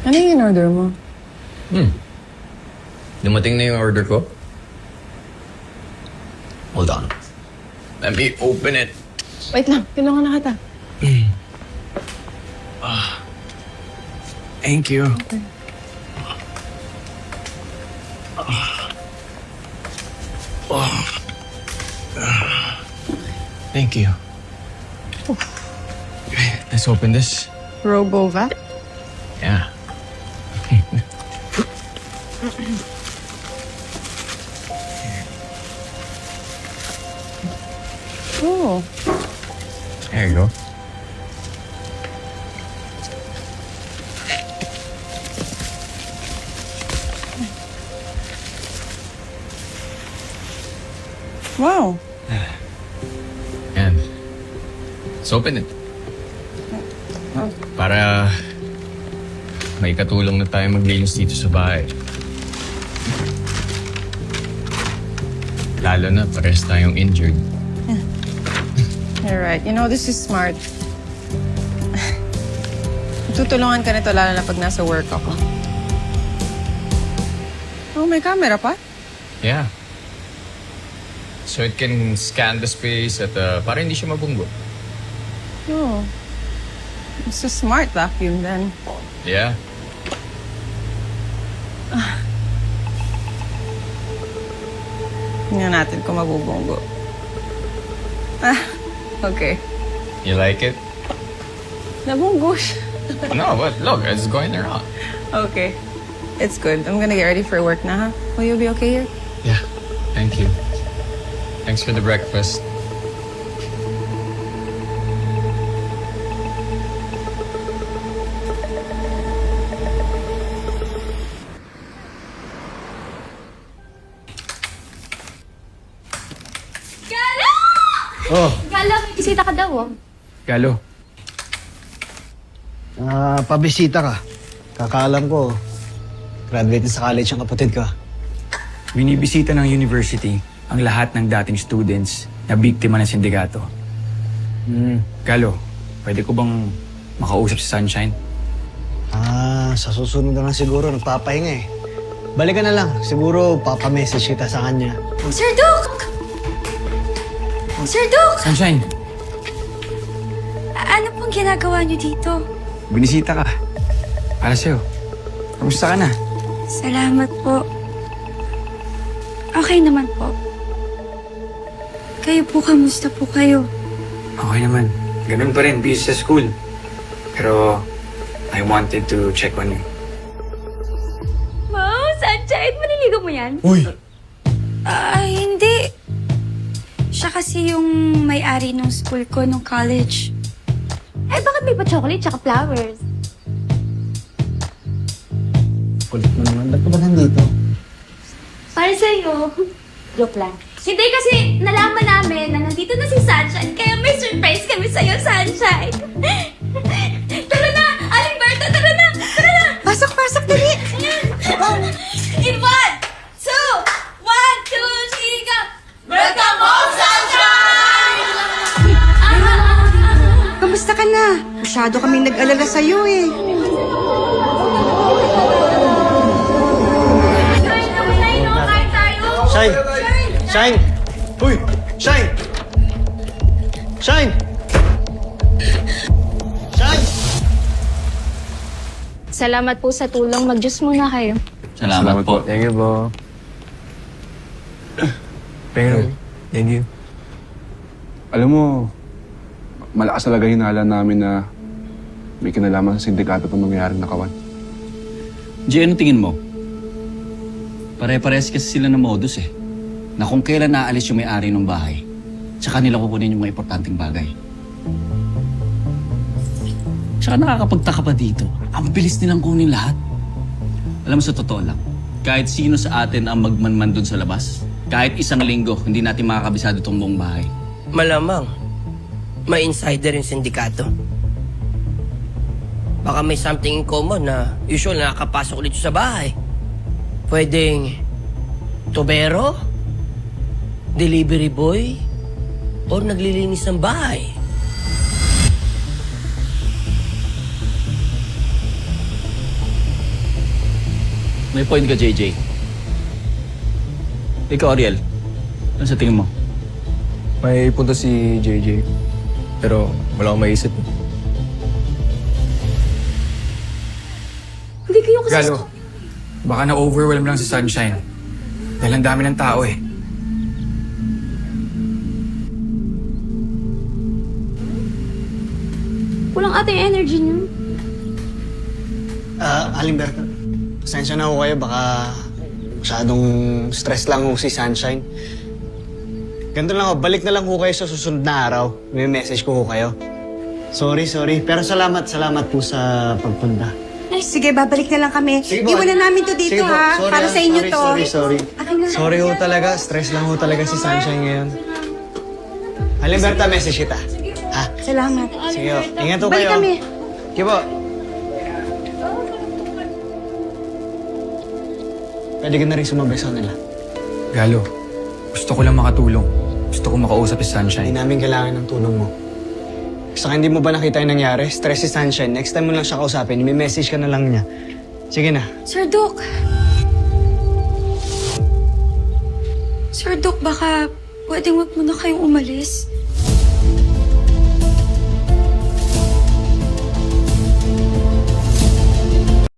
Ano yung in-order mo? Dumating na yung order ko. Hold on. Let me open it. Wait lang, tulungan na kita. Thank you. Okay. Thank you. Let's open this. Robovac? Yeah. Oh. There you go. Wow. And let's open it. Para may katulong na tayo maglinis dito sa bahay. Lalo na pares tayong injured. You're right. You know, this is smart. Tutulungan ka nito lalo na pag nasa work ako. Oh, may camera pa? Yeah. So it can scan the space at para hindi siya mabunggo. Oh. It's a smart vacuum then. Yeah. Tingnan natin kung mabubunggo. Ah, okay. You like it? Nabunggo siya. No, but look, it's going around. Okay. It's good. I'm gonna get ready for work na, ha? Will you be okay here? Yeah. Thank you. Thanks for the breakfast. Galo! Oh, Galo, may bisita ka daw, oh. Galo. pabisita ka. Kakaalam ko, graduate na sa college ang kapatid ka. Binibisita ng university ang lahat ng dating students na biktima ng sindikato. Galo, pwede ko bang makausap si Sunshine? Sa susunod na lang siguro, nagpapahinga eh. Balik ka na lang. Siguro, papamessage kita sa kanya. Sir Duke! Sir Duke! Sunshine, Ano pong ginagawa niyo dito? binisita ka. Para sa'yo. Kamusta ka na? Salamat po. Okay naman po. Kayo po, kamusta po kayo? Okay naman. Ganun pa rin, busy sa school. Pero, I wanted to check on you. Wow, Sunshine! Maniligaw mo yan? Uy! Hindi. Siya kasi yung may-ari ng school ko nung college. Eh, bakit may pa-chocolate tsaka flowers? Kulit mo naman. Ba't ka ba nandito? Para sa'yo. Joke lang. Hindi kasi nalaman namin na nandito na si Sunshine, kaya may surprise kami sa'yo, Sunshine. Tara na! Alberto, tara na! Tara na! Pasok, dali! In 1, 2, 1, 2, 3, go! Welcome home, Sunshine! Kamusta ka na? Masyado kaming nag-alala sa'yo eh. Kain tayo! Shine! Shine! Uy! Shine! Shine! Shine! Salamat po sa tulong. Mag-juice muna kayo. Salamat po. Thank you po. Pero, thank you. Alam mo, malakas talaga hinala namin na may kinalaman sa sindikato itong nangyayaring nakawan. Jay, ano tingin mo? Pare-parehas kasi sila ng modus eh. Na kung kailan naalis yung may-ari ng bahay, tsaka nila kukunin yung mga importanteng bagay. Tsaka nakakapagtaka pa dito, ang bilis nilang kunin lahat. Alam mo, sa totoo lang, kahit sino sa atin ang magmanman dun sa labas, kahit isang linggo, hindi natin makakabisado itong buong bahay. Malamang, may insider yung sindikato. Baka may something in common na usual nakakapasok ulit sa bahay. Pwedeng tubero, delivery boy, or naglilinis ng bahay. May point ka, JJ. Ikaw, Ariel. Ano sa tingin mo? May punto si JJ. Pero wala akong maisip. Hindi kayo kasi... Galo, baka na-overwhelm lang si Sunshine. Dahil ang dami ng tao eh. Kulang ata yung energy niyo. Alimberto, pasensya na ho kayo. Baka masyadong stress lang ho si Sunshine. Ganito lang ho, balik na lang ho kayo sa susunod na araw. May message ko ho kayo. Sorry. Pero salamat po sa pagpunta. Sige, babalik na lang kami. Sige po. Iwanan namin to dito, Sige po. ha? Sorry, Para sa inyo to. Sorry. Akin na. Sorry ho talaga. Stress lang ho talaga si Sunshine ngayon. Alimberta, message kita. Ha? Salamat. Sige ho. Ingat ho Balik kayo. kami. Sige po. Pwede ka na rin sumabay sa nila. Galo, gusto ko lang makatulong. Gusto ko makausap si Hindi Sunshine. namin kailangan ng tulong mo. Saka hindi mo ba nakita yung nangyari? Stress si Sunshine. Next time mo lang siya kausapin, may message ka na lang niya. Sige na. Sir Doc. Sir Doc, baka pwedeng wag muna kayong umalis.